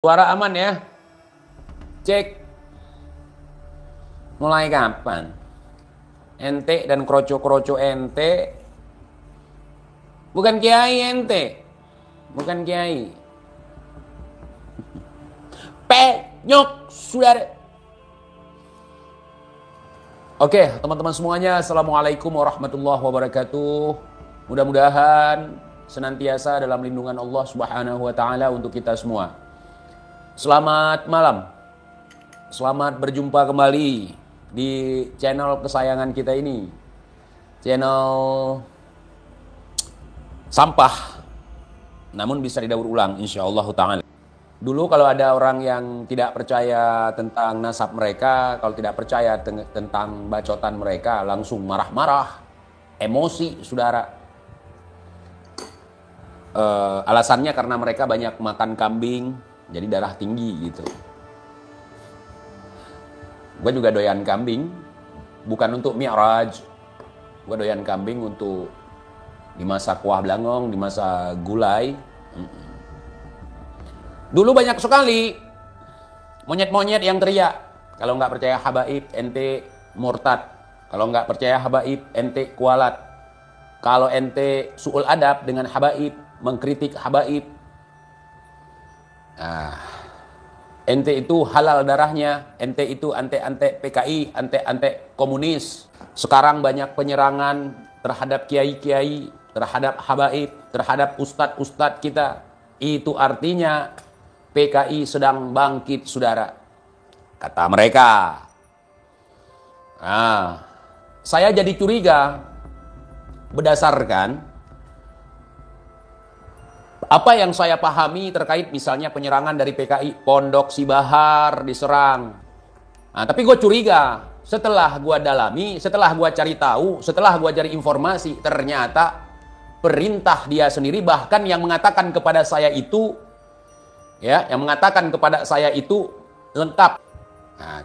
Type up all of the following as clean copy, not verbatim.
Suara aman ya? Cek. Mulai kapan? Ente dan kroco-kroco ente. Bukan kiai ente. Bukan kiai. Penyok, saudara. Oke, teman-teman semuanya. Assalamualaikum warahmatullahi wabarakatuh. Mudah-mudahan senantiasa dalam lindungan Allah Subhanahu wa Ta'ala untuk kita semua. Selamat malam. Selamat berjumpa kembali di channel kesayangan kita ini. Channel sampah. Namun bisa didaur ulang insyaallah ta'ala. Dulu kalau ada orang yang tidak percaya tentang nasab mereka, kalau tidak percaya tentang bacotan mereka, langsung marah-marah, emosi, saudara. Alasannya karena mereka banyak makan kambing, jadi darah tinggi gitu. Gue juga doyan kambing, bukan untuk mi'raj. Gue doyan kambing untuk dimasak kuah belangong, dimasak gulai. Dulu banyak sekali monyet-monyet yang teriak. Kalau nggak percaya habaib, ente murtad. Kalau nggak percaya habaib, ente kualat. Kalau ente su'ul adab dengan habaib, mengkritik habaib, ente itu halal darahnya, ente itu ante-ante PKI, ante-ante komunis. Sekarang banyak penyerangan terhadap kiai-kiai, terhadap habaib, terhadap ustadz-ustadz kita. Itu artinya PKI sedang bangkit, saudara. Kata mereka. Saya jadi curiga berdasarkan apa yang saya pahami terkait misalnya penyerangan dari PKI, Pondok Sibahar diserang. Tapi gue curiga, setelah gue dalami, setelah gue cari tahu, setelah gue cari informasi, ternyata perintah dia sendiri, bahkan yang mengatakan kepada saya itu, yang mengatakan kepada saya itu lengkap.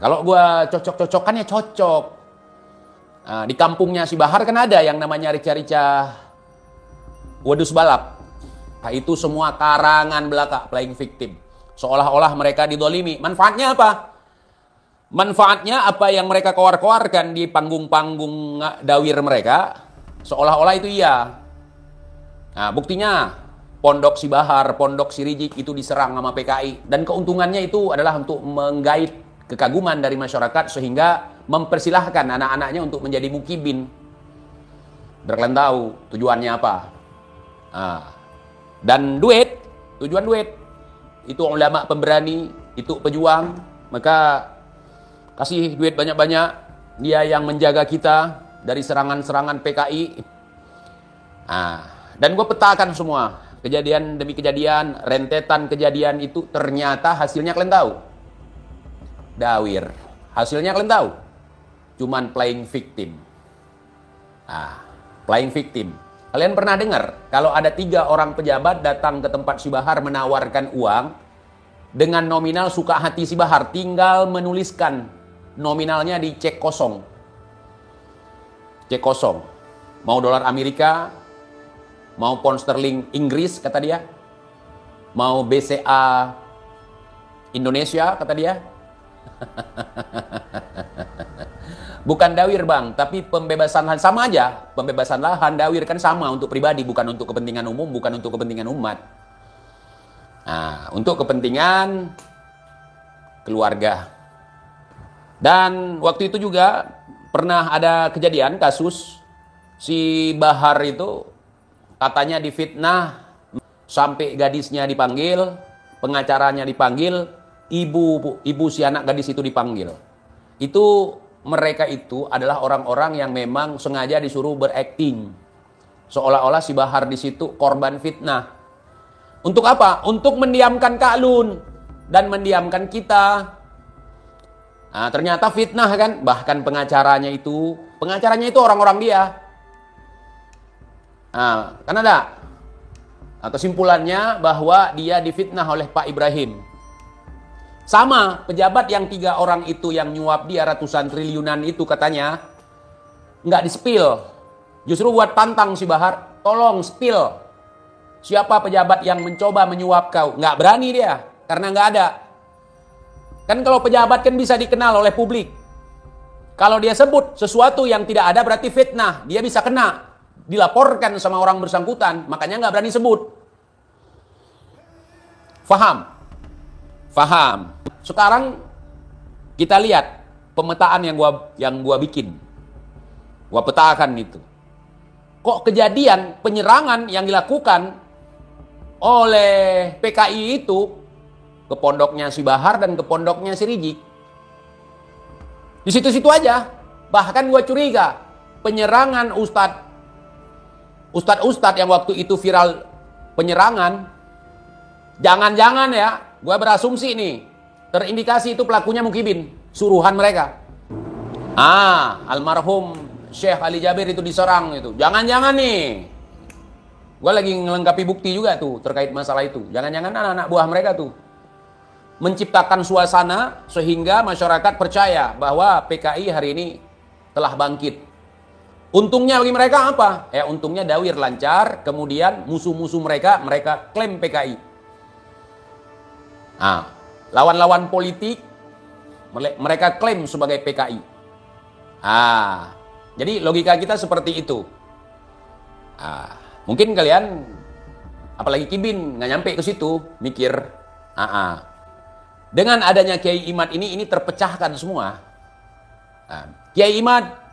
Kalau gue cocok-cocokannya cocok. Di kampungnya Sibahar kan ada yang namanya rica-rica wadus balap. Itu semua karangan belaka, playing victim. Seolah-olah mereka didolimi. Manfaatnya apa? Manfaatnya apa yang mereka koar-koarkan di panggung-panggung dawir mereka, seolah-olah itu iya. Buktinya Pondok Sibahar, Pondok Sirijik itu diserang sama PKI. Dan keuntungannya itu adalah untuk menggait kekaguman dari masyarakat sehingga mempersilahkan anak-anaknya untuk menjadi mukibin. Biar kalian tahu tujuannya apa. Dan duit, tujuan duit. Itu ulama pemberani, itu pejuang. Maka kasih duit banyak-banyak. Dia yang menjaga kita dari serangan-serangan PKI. Dan gue petakan semua. Kejadian demi kejadian, rentetan kejadian itu ternyata hasilnya kalian tahu. Dawir. Hasilnya kalian tahu. Cuman playing victim. Playing victim. Kalian pernah dengar kalau ada 3 orang pejabat datang ke tempat Sibahar menawarkan uang dengan nominal suka hati Sibahar, tinggal menuliskan nominalnya di cek kosong. Cek kosong. Mau dolar Amerika, mau pound sterling Inggris kata dia, mau BCA Indonesia kata dia. Bukan dawir bang, tapi pembebasan lahan sama aja. Pembebasan lahan, dawir kan sama untuk pribadi, bukan untuk kepentingan umum, bukan untuk kepentingan umat. Untuk kepentingan keluarga. Dan waktu itu juga pernah ada kejadian kasus si Bahar itu katanya difitnah sampai gadisnya dipanggil, pengacaranya dipanggil, ibu si anak gadis itu dipanggil. Itu mereka itu adalah orang-orang yang memang sengaja disuruh berakting. Seolah-olah si Bahar di situ korban fitnah. Untuk apa? Untuk mendiamkan Kak Lun dan mendiamkan kita. Ternyata fitnah kan? Bahkan pengacaranya itu orang-orang dia. Kan ada. Kesimpulannya bahwa dia difitnah oleh Pak Ibrahim. Sama pejabat yang 3 orang itu yang nyuap dia ratusan triliunan itu katanya nggak di-spill. Justru buat tantang si Bahar, tolong spill. Siapa pejabat yang mencoba menyuap kau? Nggak berani dia. karena nggak ada. Kan kalau pejabat kan bisa dikenal oleh publik. Kalau dia sebut sesuatu yang tidak ada berarti fitnah, dia bisa kena, dilaporkan sama orang bersangkutan, makanya nggak berani sebut. Faham? Faham. Sekarang kita lihat pemetaan yang gua bikin. Gua petakan itu. Kok kejadian penyerangan yang dilakukan oleh PKI itu ke pondoknya si Bahar dan ke pondoknya si Rijik. Di situ-situ aja. Bahkan gue curiga penyerangan ustadz yang waktu itu viral penyerangan, jangan-jangan ya, gue berasumsi nih, terindikasi itu pelakunya Mukibin, suruhan mereka. Almarhum Syekh Ali Jabir itu diserang itu. Jangan-jangan nih, gue lagi ngelengkapi bukti juga tuh terkait masalah itu. Jangan-jangan anak-anak buah mereka tuh menciptakan suasana sehingga masyarakat percaya bahwa PKI hari ini telah bangkit. Untungnya bagi mereka apa? Untungnya dawir lancar, kemudian musuh-musuh mereka klaim PKI. Lawan-lawan politik mereka klaim sebagai PKI. Jadi logika kita seperti itu. Mungkin kalian, apalagi Kibin, nggak nyampe ke situ, mikir, dengan adanya Kiai Imad ini terpecahkan semua. Kiai Imad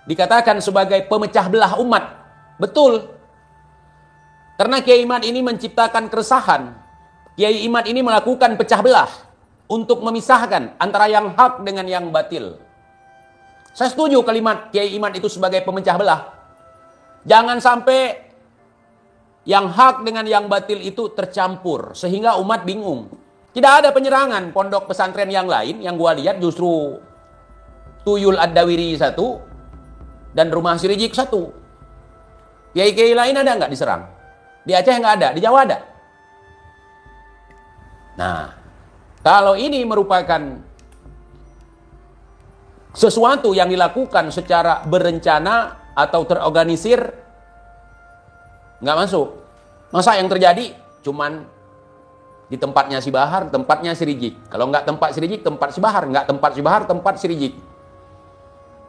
dikatakan sebagai pemecah belah umat. Betul. Karena Kiai Imad ini menciptakan keresahan. Kiai Imad ini melakukan pecah belah untuk memisahkan antara yang hak dengan yang batil. Saya setuju kalimat Kiai Imad itu sebagai pemecah belah. Jangan sampai yang hak dengan yang batil itu tercampur sehingga umat bingung. Tidak ada penyerangan pondok pesantren yang lain, yang gua lihat justru Tuyul Ad-Dawiri satu dan Rumah Sirijik satu. Kiai-kiai lain ada nggak diserang? Di Aceh nggak ada, di Jawa ada. Nah, kalau ini merupakan sesuatu yang dilakukan secara berencana atau terorganisir, nggak masuk. Masa yang terjadi cuman di tempatnya si Bahar, tempatnya si Rijik. Kalau nggak tempat si Rijik, tempat si Bahar. Nggak tempat si Bahar, tempat si Rijik.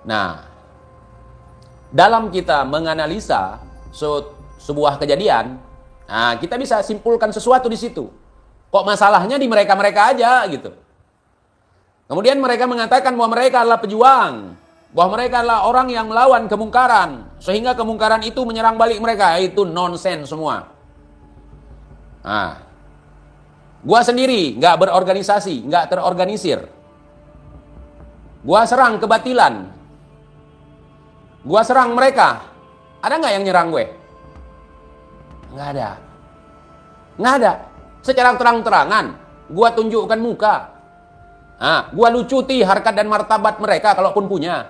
Nah, dalam kita menganalisa sebuah kejadian, kita bisa simpulkan sesuatu di situ. Kok masalahnya di mereka-mereka aja gitu. Kemudian mereka mengatakan bahwa mereka adalah pejuang, bahwa mereka adalah orang yang melawan kemungkaran, sehingga kemungkaran itu menyerang balik mereka. Itu nonsens semua. Gua sendiri nggak berorganisasi, nggak terorganisir. Gua serang kebatilan. Gua serang mereka. Ada nggak yang nyerang gue? Nggak ada. Nggak ada. Secara terang-terangan, gua tunjukkan muka. Gua lucuti harkat dan martabat mereka kalaupun punya.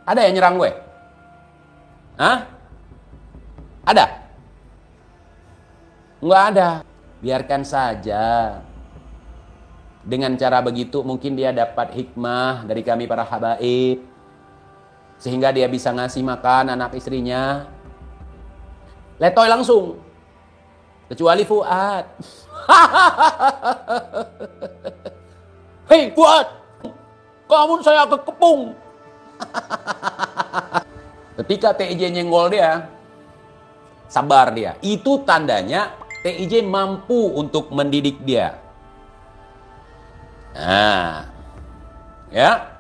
Ada yang nyerang gue? Ada? Nggak ada. Biarkan saja. Dengan cara begitu mungkin dia dapat hikmah dari kami para habaib. Sehingga dia bisa ngasih makan anak istrinya. Letoy langsung. Kecuali Fuad. Hei Fuad, kamu saya kekepung. Ketika TIJ nyenggol dia, sabar dia. Itu tandanya TIJ mampu untuk mendidik dia. Ya.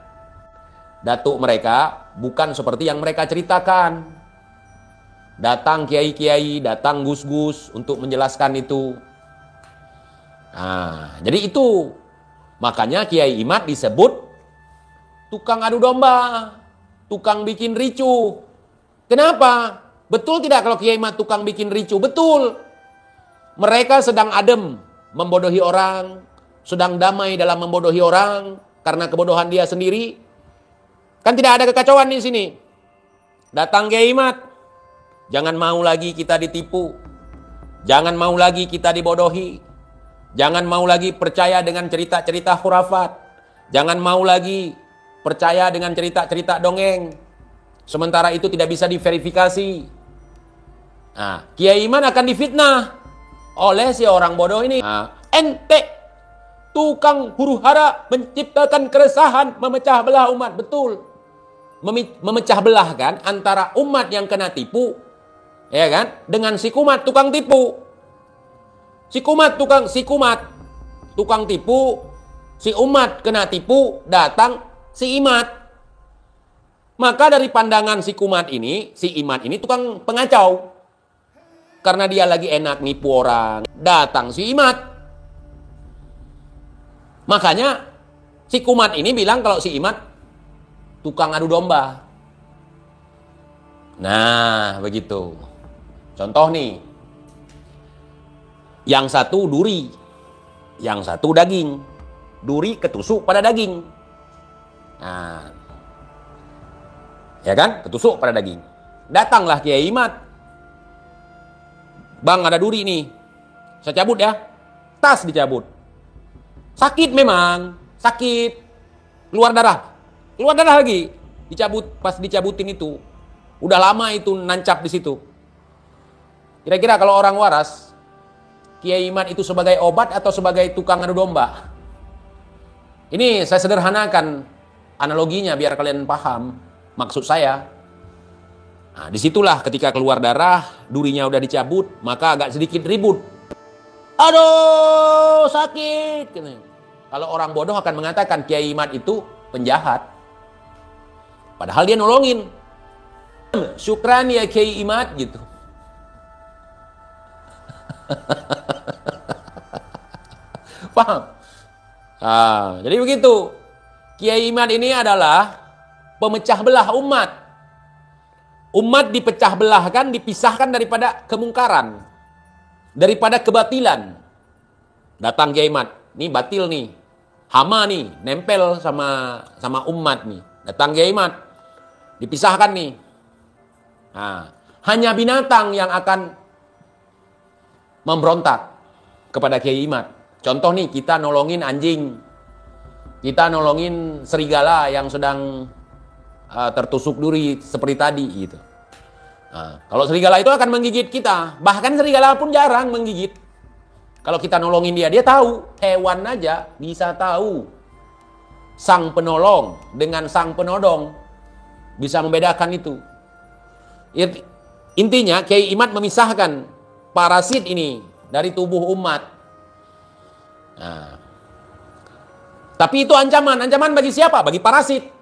Datuk mereka bukan seperti yang mereka ceritakan. Datang kiai-kiai, datang gus-gus untuk menjelaskan itu. Jadi itu makanya Kiai Imad disebut tukang adu domba, tukang bikin ricuh. Kenapa? Betul tidak kalau Kiai Imad tukang bikin ricuh? Betul. Mereka sedang adem membodohi orang, sedang damai dalam membodohi orang karena kebodohan dia sendiri. Kan tidak ada kekacauan di sini. Datang Kiai Imad, jangan mau lagi kita ditipu. Jangan mau lagi kita dibodohi. Jangan mau lagi percaya dengan cerita-cerita khurafat. Jangan mau lagi percaya dengan cerita-cerita dongeng. Sementara itu tidak bisa diverifikasi. Kiai Imad akan difitnah oleh si orang bodoh ini. Ente tukang huru hara, menciptakan keresahan, memecah belah umat. Betul. Memecah belah kan antara umat yang kena tipu, ya kan, dengan si kumat tukang tipu. Si kumat tukang tipu, si umat kena tipu, datang si imat. Maka dari pandangan si kumat ini, si imat ini tukang pengacau. Karena dia lagi enak nipu orang, datang si imat. Makanya si kumat ini bilang kalau si imat tukang adu domba. Nah, begitu. Contoh nih. Yang satu duri, yang satu daging. Duri ketusuk pada daging. Nah, ya kan? Ketusuk pada daging. Datanglah Kiai Imat. Bang, ada duri nih. Saya cabut ya. Tas dicabut. Sakit memang. Sakit. Keluar darah. Keluar darah lagi. Dicabut. Pas dicabutin itu. Udah lama itu nancap di situ. Kira-kira kalau orang waras, Kiai Imat itu sebagai obat atau sebagai tukang adu domba? Ini saya sederhanakan analoginya biar kalian paham maksud saya. Nah, disitulah ketika keluar darah, durinya udah dicabut, maka agak sedikit ribut. Aduh, sakit. Kalau orang bodoh akan mengatakan Kiai Imat itu penjahat. Padahal dia nolongin. Syukran ya Kiai Imat gitu. Paham? Nah, jadi begitu. Kiai Imat ini adalah pemecah belah umat. Umat dipecah belahkan, dipisahkan daripada kemungkaran, daripada kebatilan. Datang Kiai Imat, nih batil nih, hama nih, nempel sama umat nih. Datang Kiai Imat, dipisahkan nih. Nah, hanya binatang yang akan memberontak kepada Kiai Imat. Contoh nih, kita nolongin anjing, kita nolongin serigala yang sedang tertusuk duri seperti tadi gitu. Nah, kalau serigala itu akan menggigit kita, bahkan serigala pun jarang menggigit. Kalau kita nolongin dia tahu, hewan aja bisa tahu sang penolong dengan sang penodong, bisa membedakan itu. Intinya Kiai Imat memisahkan parasit ini dari tubuh umat. Nah, tapi itu ancaman bagi siapa? Bagi parasit.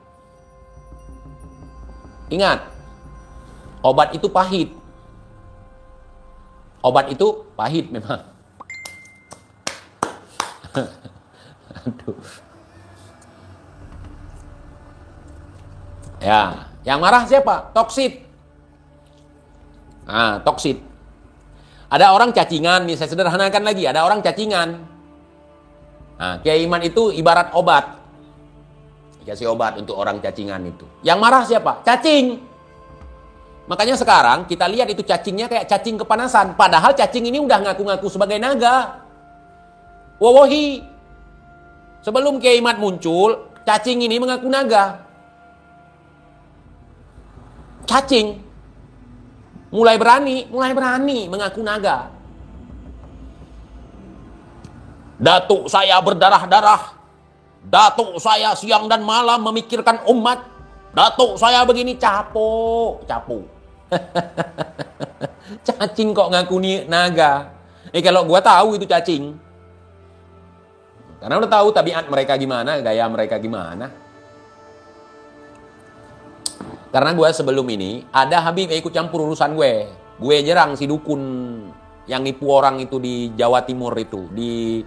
Ingat, obat itu pahit. Obat itu pahit memang. Aduh. Ya, yang marah siapa? Toksit. Nah, toksit. Ada orang cacingan, nih saya sederhanakan lagi, ada orang cacingan. Nah, Kiai Imat itu ibarat obat. Dikasih obat untuk orang cacingan itu. Yang marah siapa? Cacing. Makanya sekarang kita lihat itu cacingnya kayak cacing kepanasan. Padahal cacing ini udah ngaku-ngaku sebagai naga. Wawahi. Sebelum Kiai Imat muncul, cacing ini mengaku naga. Cacing. Mulai berani mengaku naga. Datuk saya berdarah-darah. Datuk saya siang dan malam memikirkan umat. Datuk saya begini, capo. Cacing kok ngaku nih naga. Kalau gua tahu itu cacing. Karena udah tahu tabiat mereka gimana, gaya mereka gimana. Karena gue sebelum ini ada Habib yang ikut campur urusan gue. Gue jerang si dukun yang nipu orang itu di Jawa Timur itu, di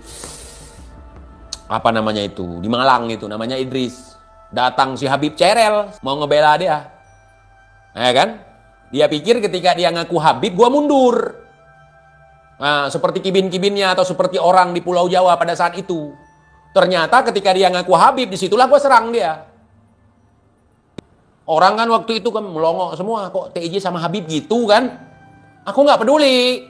apa namanya itu, di Malang itu, namanya Idris. Datang si Habib cerel, mau ngebela dia. Ya kan? Dia pikir ketika dia ngaku Habib, gue mundur. Nah, seperti kibin-kibinnya atau seperti orang di Pulau Jawa pada saat itu. Ternyata ketika dia ngaku Habib, disitulah gue serang dia. Orang kan waktu itu kan melongo semua, kok TIJ sama Habib gitu kan? Aku nggak peduli.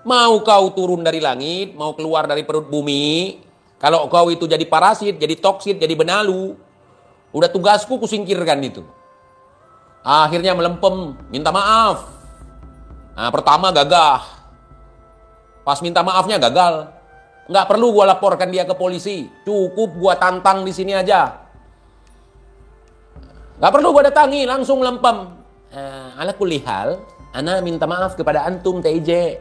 Mau kau turun dari langit, mau keluar dari perut bumi, kalau kau itu jadi parasit, jadi toksit, jadi benalu, udah tugasku kusingkirkan itu. Akhirnya melempem, minta maaf. Nah, pertama gagah. Pas minta maafnya gagal. Nggak perlu gue laporkan dia ke polisi. Cukup gue tantang di sini aja. Nggak perlu gue datangi, langsung lempem. Ala kulli hal, ana minta maaf kepada antum TIJ.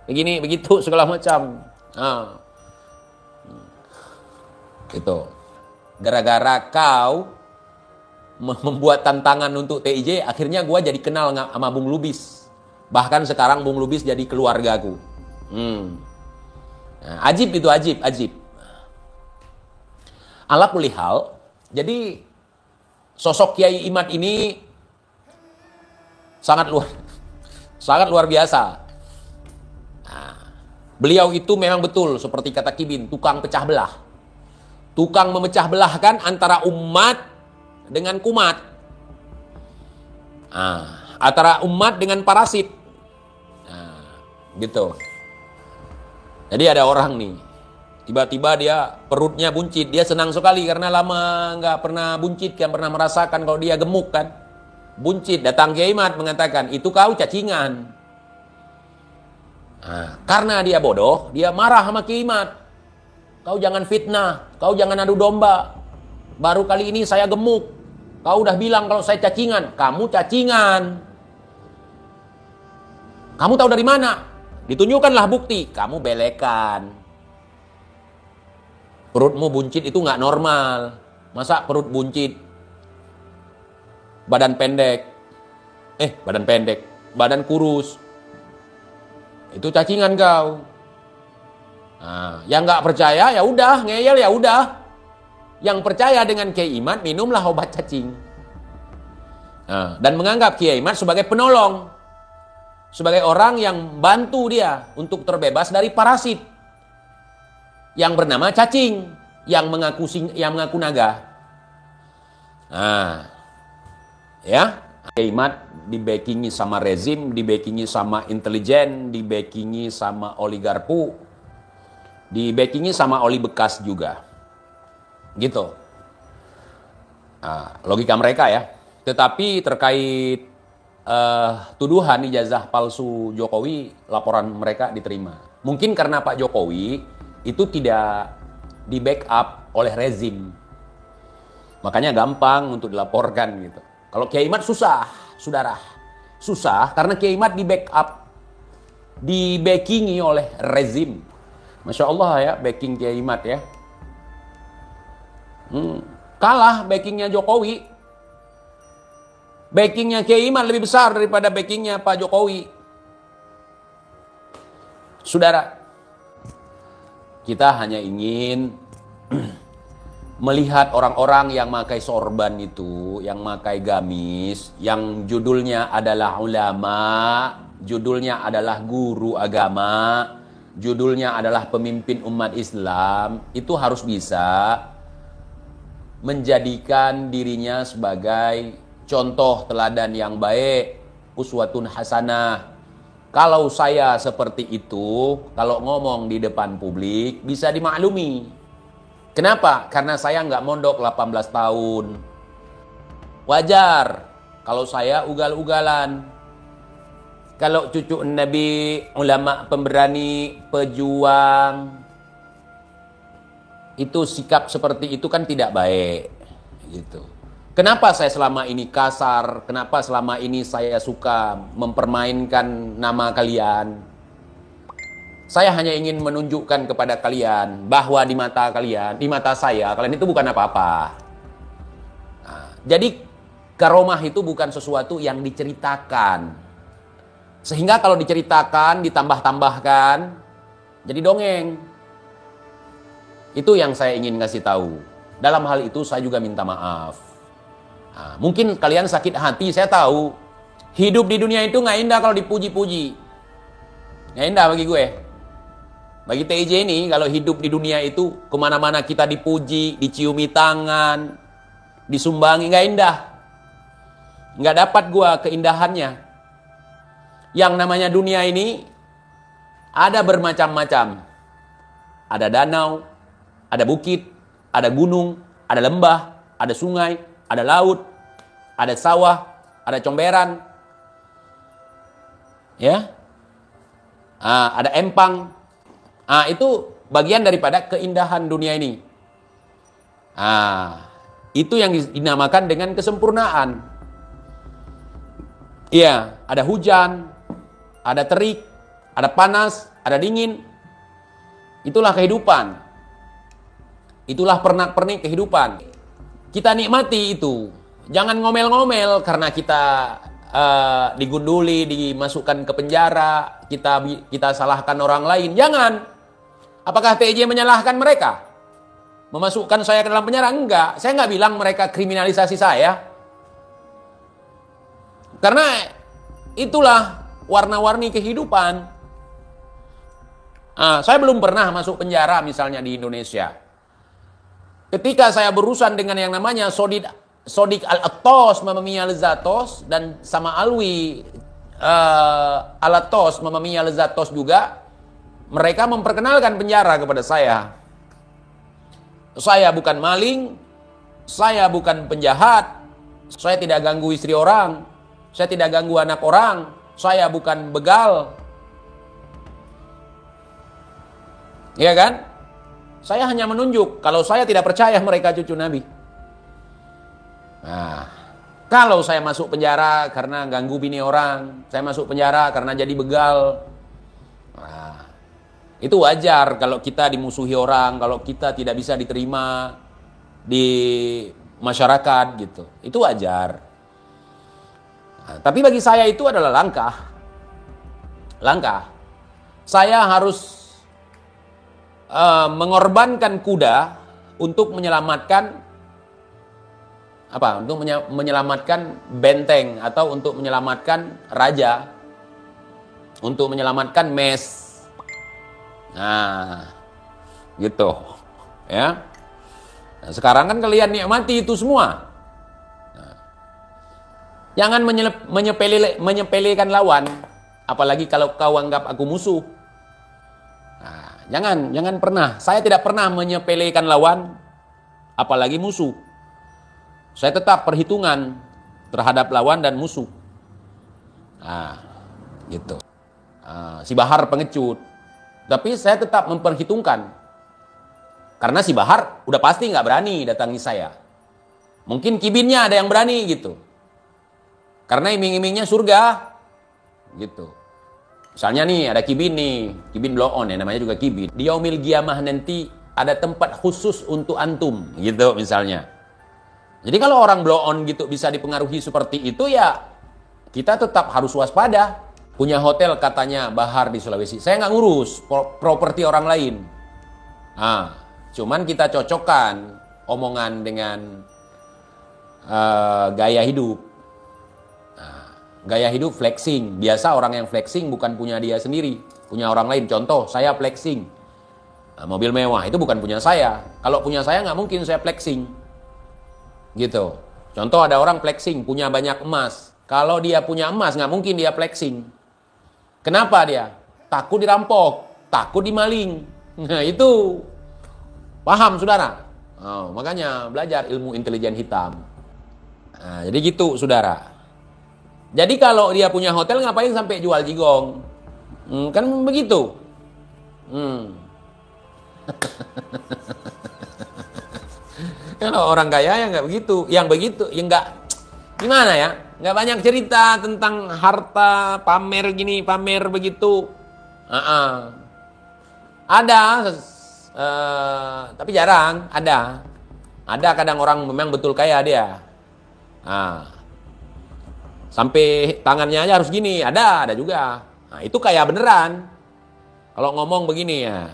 Begini, begitu, segala macam. Gitu. Gara-gara kau membuat tantangan untuk TIJ, akhirnya gue jadi kenal sama Bung Lubis. Bahkan sekarang Bung Lubis jadi keluargaku. Nah, ajib itu, ajib. Ala kulli hal, jadi sosok Kiai Imad ini sangat luar biasa. Nah, beliau itu memang betul seperti kata Kibin, tukang pecah belah. Tukang memecah belahkan antara umat dengan kumat. Antara umat dengan parasit. Gitu. Jadi ada orang nih, tiba-tiba dia perutnya buncit. Dia senang sekali karena lama nggak pernah buncit kan, pernah merasakan kalau dia gemuk kan. Buncit, datang Kiai Imad mengatakan, itu kau cacingan. Karena dia bodoh, dia marah sama Kiai Imad. Kau jangan fitnah, kau jangan adu domba. Baru kali ini saya gemuk. Kau udah bilang kalau saya cacingan. Kamu cacingan. Kamu tahu dari mana? Ditunjukkanlah bukti. Kamu belekan. Perutmu buncit itu nggak normal. Masa perut buncit? Badan pendek. Badan kurus. Itu cacingan kau. Yang nggak percaya ya udah, ngeyel ya udah. Yang percaya dengan Kiai Imad, minumlah obat cacing. Dan menganggap Kiai Imad sebagai penolong. Sebagai orang yang bantu dia untuk terbebas dari parasit. Yang bernama cacing. Yang mengaku naga. Ya, Kiai Imad di-backingi sama rezim, di-backingi sama intelijen, di-backingi sama oligarpu, di-backingi sama oli bekas juga. Gitu. Logika mereka ya. Tetapi terkait tuduhan ijazah palsu Jokowi, laporan mereka diterima. Mungkin karena Pak Jokowi itu tidak di-backup oleh rezim. Makanya gampang untuk dilaporkan gitu. Kalau Kiai Imad susah, saudara. Susah karena Kiai Imad di-backup, di-backingi oleh rezim. Masya Allah ya, backing Kiai Imad ya. Kalah backingnya Jokowi. Backingnya Kiai Imad lebih besar daripada backingnya Pak Jokowi. Saudara, kita hanya ingin melihat orang-orang yang memakai sorban itu, yang memakai gamis, yang judulnya adalah ulama, judulnya adalah guru agama, judulnya adalah pemimpin umat Islam, itu harus bisa menjadikan dirinya sebagai contoh teladan yang baik, uswatun hasanah. Kalau saya seperti itu, kalau ngomong di depan publik, bisa dimaklumi. Kenapa? Karena saya nggak mondok 18 tahun. Wajar kalau saya ugal-ugalan. Kalau cucu Nabi, ulama pemberani, pejuang, itu sikap seperti itu kan tidak baik. Gitu. Kenapa saya selama ini kasar? Kenapa selama ini saya suka mempermainkan nama kalian? Saya hanya ingin menunjukkan kepada kalian bahwa di mata kalian, di mata saya, kalian itu bukan apa-apa. Jadi karomah itu bukan sesuatu yang diceritakan. Sehingga kalau diceritakan, ditambah-tambahkan, jadi dongeng. Itu yang saya ingin kasih tahu. Dalam hal itu saya juga minta maaf. Mungkin kalian sakit hati, saya tahu. Hidup di dunia itu nggak indah kalau dipuji-puji. Nggak indah bagi gue. Bagi TIJ ini, kalau hidup di dunia itu, kemana-mana kita dipuji, diciumi tangan, disumbangi, nggak indah. Nggak dapat gue keindahannya. Yang namanya dunia ini, ada bermacam-macam. Ada danau, ada bukit, ada gunung, ada lembah, ada sungai, ada laut, ada sawah, ada comberan. Ya. ada empang. Itu bagian daripada keindahan dunia ini. Itu yang dinamakan dengan kesempurnaan. Iya, ada hujan, ada terik, ada panas, ada dingin. Itulah kehidupan. Itulah pernak-pernik kehidupan. Kita nikmati itu. Jangan ngomel-ngomel karena kita digunduli, dimasukkan ke penjara, kita salahkan orang lain. Jangan. Apakah TJ menyalahkan mereka? Memasukkan saya ke dalam penjara? Enggak. Saya nggak bilang mereka kriminalisasi saya. Karena itulah warna-warni kehidupan. Saya belum pernah masuk penjara misalnya di Indonesia. Ketika saya berurusan dengan yang namanya Sodik Al-Attos Mamamia Lezatos dan sama Alwi Al-Attos Mamamia Lezatos juga, mereka memperkenalkan penjara kepada saya. Saya bukan maling, saya bukan penjahat, saya tidak ganggu istri orang, saya tidak ganggu anak orang, saya bukan begal. Iya kan? Saya hanya menunjuk kalau saya tidak percaya mereka cucu Nabi. Kalau saya masuk penjara karena ganggu bini orang, saya masuk penjara karena jadi begal, itu wajar kalau kita dimusuhi orang, kalau kita tidak bisa diterima di masyarakat gitu. Itu wajar. Tapi bagi saya itu adalah langkah. Saya harus mengorbankan kuda untuk menyelamatkan untuk menyelamatkan benteng atau untuk menyelamatkan raja, untuk menyelamatkan mes. Gitu ya. Sekarang kan kalian nikmati itu semua. Jangan menyepelekan lawan, apalagi kalau kau anggap aku musuh. Jangan pernah. Saya tidak pernah menyepelekan lawan, apalagi musuh. Saya tetap perhitungan terhadap lawan dan musuh. Gitu. Si Bahar pengecut, tapi saya tetap memperhitungkan. Karena si Bahar udah pasti nggak berani datangi saya. Mungkin kibinnya ada yang berani gitu. Karena iming-imingnya surga, gitu. Misalnya nih, ada kibin nih, kibin blow on ya, namanya juga kibin. Di yaumil qiyamah nanti ada tempat khusus untuk antum, gitu misalnya. Jadi kalau orang blow on gitu bisa dipengaruhi seperti itu ya, kita tetap harus waspada. Punya hotel katanya Bahar di Sulawesi, saya nggak ngurus properti orang lain. Cuman kita cocokkan omongan dengan gaya hidup. Gaya hidup flexing. Biasa orang yang flexing bukan punya dia sendiri, punya orang lain. Contoh, saya flexing mobil mewah, itu bukan punya saya. Kalau punya saya nggak mungkin saya flexing, gitu. Contoh, ada orang flexing punya banyak emas. Kalau dia punya emas nggak mungkin dia flexing. Kenapa dia? Takut dirampok, takut dimaling. Nah itu paham saudara. Makanya belajar ilmu intelijen hitam. Jadi gitu saudara. Jadi kalau dia punya hotel ngapain sampai jual jigong? Kan begitu. Kalau orang kaya ya nggak begitu. Yang begitu, ya nggak, gimana ya? Nggak banyak cerita tentang harta, pamer gini, pamer begitu. Ada, tapi jarang. Ada kadang orang memang betul kaya dia. Sampai tangannya aja harus gini, ada juga. Itu kaya beneran. Kalau ngomong begini ya,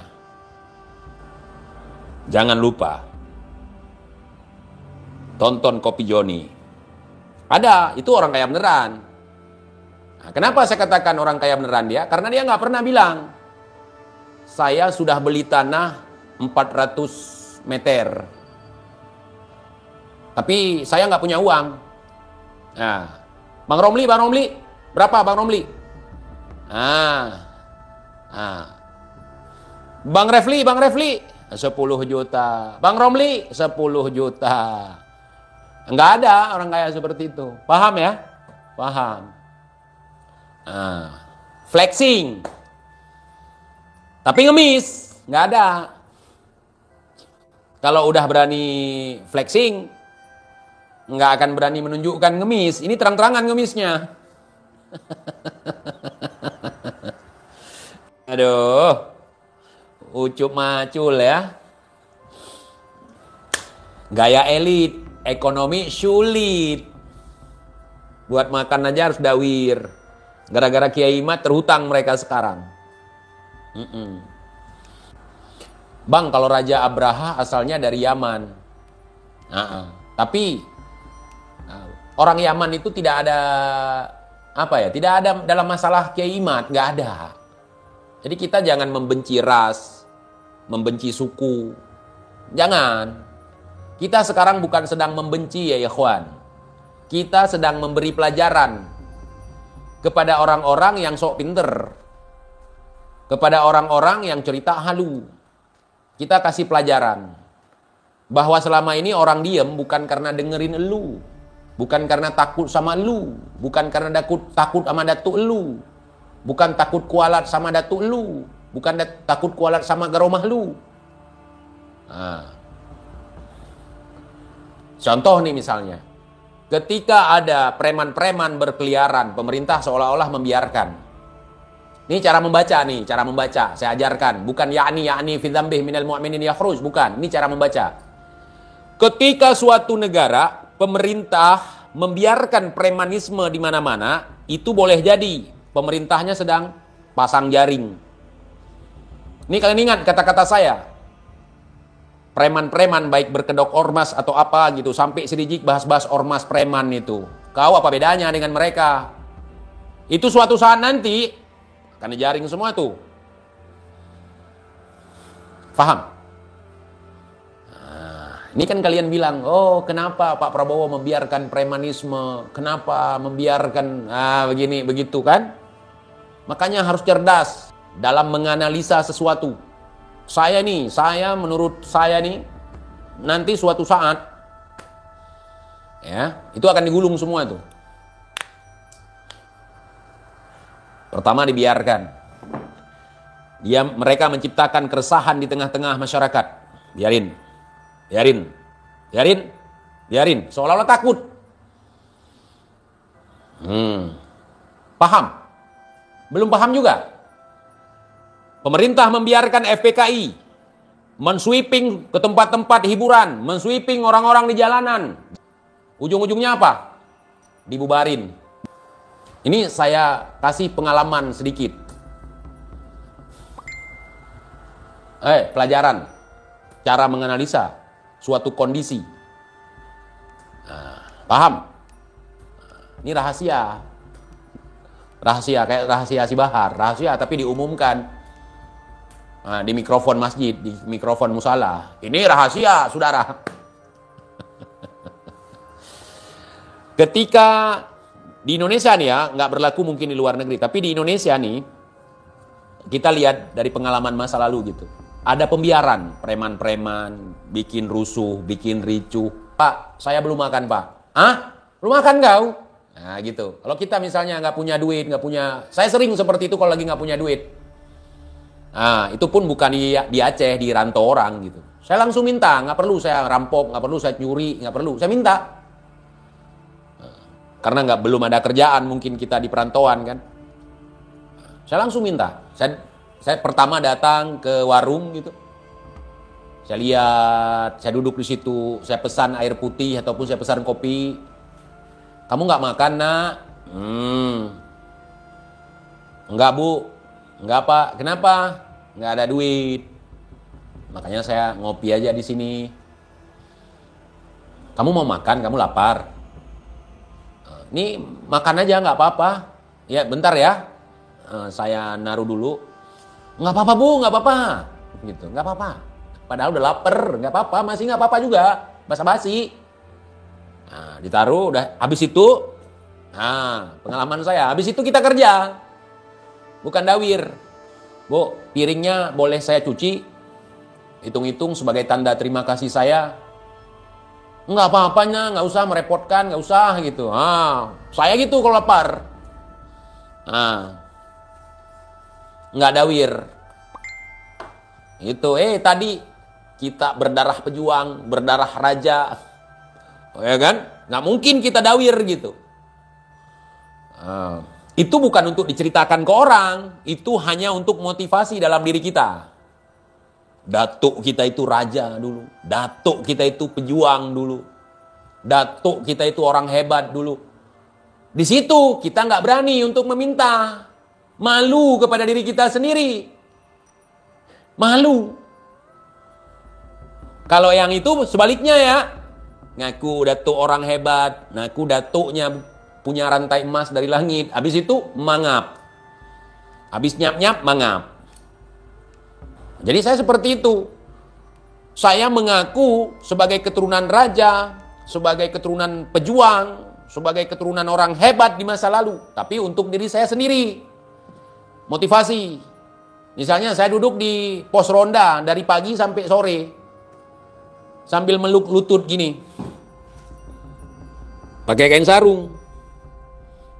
jangan lupa tonton Kopi Joni. Ada, itu orang kaya beneran. Kenapa saya katakan orang kaya beneran dia? Karena dia nggak pernah bilang, saya sudah beli tanah 400 meter, tapi saya nggak punya uang. Bang Romli, berapa Bang Romli? Bang Refli, 10 juta. Bang Romli, 10 juta. Enggak ada orang kaya seperti itu. Paham ya? Paham. Flexing. Tapi ngemis, nggak ada. Kalau udah berani flexing, nggak akan berani menunjukkan ngemis. Ini terang-terangan ngemisnya. Aduh, ucup macul ya. Gaya elit, ekonomi sulit. Buat makan aja harus dawir. Gara-gara Kiai Mat terhutang mereka sekarang. Bang, kalau Raja Abraha asalnya dari Yaman. Tapi orang Yaman itu tidak ada tidak ada dalam masalah Kiai Mat, nggak ada. Jadi kita jangan membenci ras, membenci suku. Jangan. Kita sekarang bukan sedang membenci ya ikhwan. Kita sedang memberi pelajaran kepada orang-orang yang sok pinter. Kepada orang-orang yang cerita halu. Kita kasih pelajaran. Bahwa selama ini orang diem bukan karena dengerin elu. Bukan karena takut sama elu. Bukan karena takut sama datuk elu. Bukan takut kualat sama datuk elu. Bukan takut kualat sama garomah lu. Contoh nih misalnya. Ketika ada preman-preman berkeliaran, pemerintah seolah-olah membiarkan. Ini cara membaca, saya ajarkan. Bukan ya'ni fi dzambih minal mu'minin yakhruj, bukan. Ini cara membaca. Ketika suatu negara, pemerintah membiarkan premanisme di mana-mana, itu boleh jadi pemerintahnya sedang pasang jaring. Ini kalian ingat kata-kata saya. Preman-preman baik berkedok ormas atau apa gitu, sampai sedikit bahas-bahas ormas preman itu. Kau apa bedanya dengan mereka? Itu suatu saat nanti akan dijaring semua tuh. Paham? Ini kan kalian bilang, oh kenapa Pak Prabowo membiarkan premanisme? Kenapa membiarkan begini, begitu kan? Makanya harus cerdas dalam menganalisa sesuatu. Menurut saya nih, nanti suatu saat, ya, itu akan digulung semua tuh. Pertama dibiarkan. Mereka menciptakan keresahan di tengah-tengah masyarakat. Biarin. Seolah-olah takut. Paham? Belum paham juga? Pemerintah membiarkan FPKI mensweeping ke tempat-tempat hiburan, mensweeping orang-orang di jalanan. Ujung-ujungnya apa? Dibubarin. Ini saya kasih pengalaman sedikit. Pelajaran. Cara menganalisa suatu kondisi. Paham? Ini rahasia. Rahasia, kayak rahasia si Bahar. Rahasia tapi diumumkan. Di mikrofon masjid, di mikrofon musala. Ini rahasia, saudara. Ketika di Indonesia nih ya, nggak berlaku mungkin di luar negeri, tapi di Indonesia nih, kita lihat dari pengalaman masa lalu gitu. Ada pembiaran, preman-preman, bikin rusuh, bikin ricuh. Pak, saya belum makan, Pak. Belum makan kau? Nah gitu. Kalau kita misalnya nggak punya duit, saya sering seperti itu kalau lagi nggak punya duit. Itu pun bukan di Aceh, di rantau orang gitu. Saya langsung minta, nggak perlu saya rampok, nggak perlu saya nyuri, nggak perlu, saya minta. Karena belum ada kerjaan mungkin kita di perantauan kan. Saya langsung minta. Saya pertama datang ke warung gitu. Saya lihat, saya duduk di situ, saya pesan air putih ataupun saya pesan kopi. Kamu nggak makan, Nak? Enggak, Bu. Enggak, Pak. Kenapa? Nggak ada duit. Makanya saya ngopi aja di sini. Kamu mau makan? Kamu lapar? Ini makan aja nggak apa-apa. Ya bentar ya. Saya naruh dulu. Nggak apa-apa Bu, nggak apa-apa. Gitu, nggak apa-apa. Padahal udah lapar, nggak apa-apa. Masih nggak apa-apa juga. Basa-basi. Ditaruh, udah. Habis itu, pengalaman saya. Habis itu kita kerja. Bukan dawir. Bu, piringnya boleh saya cuci? Hitung-hitung sebagai tanda terima kasih saya. Nggak apa-apanya, nggak usah merepotkan, nggak usah gitu. Saya gitu kalau lapar. Nggak dawir. Itu, tadi kita berdarah pejuang, berdarah raja. Ya kan? Nggak mungkin kita dawir gitu. Itu bukan untuk diceritakan ke orang. Itu hanya untuk motivasi dalam diri kita. Datuk kita itu raja dulu. Datuk kita itu pejuang dulu. Datuk kita itu orang hebat dulu. Di situ kita nggak berani untuk meminta. Malu kepada diri kita sendiri. Malu. Kalau yang itu sebaliknya ya. Ngaku datuk orang hebat. Ngaku datuknya punya rantai emas dari langit. Habis itu mangap. Habis nyap-nyap mangap. Jadi saya seperti itu. Saya mengaku sebagai keturunan raja, sebagai keturunan pejuang, sebagai keturunan orang hebat di masa lalu. Tapi untuk diri saya sendiri. Motivasi. Misalnya saya duduk di pos ronda dari pagi sampai sore. Sambil meluk lutut gini. Pakai kain sarung.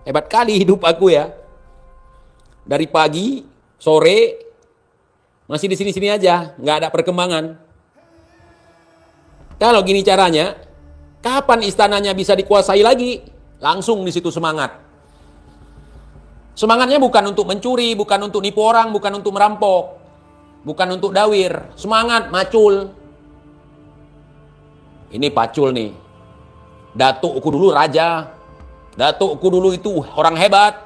Hebat kali hidup aku ya. Dari pagi, sore, masih di sini-sini aja, nggak ada perkembangan. Kalau gini caranya, kapan istananya bisa dikuasai lagi? Langsung di situ semangat. Semangatnya bukan untuk mencuri, bukan untuk nipu orang, bukan untuk merampok, bukan untuk dawir. Semangat, macul. Ini pacul nih. Datukku dulu raja. Datukku dulu itu orang hebat.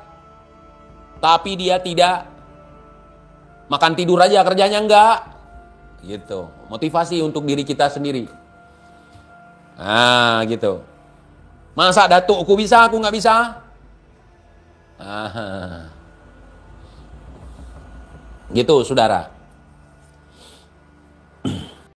Tapi dia tidak. Makan tidur aja kerjanya enggak. Gitu. Motivasi untuk diri kita sendiri. Nah, gitu. Masa datukku bisa, aku nggak bisa? Gitu, saudara.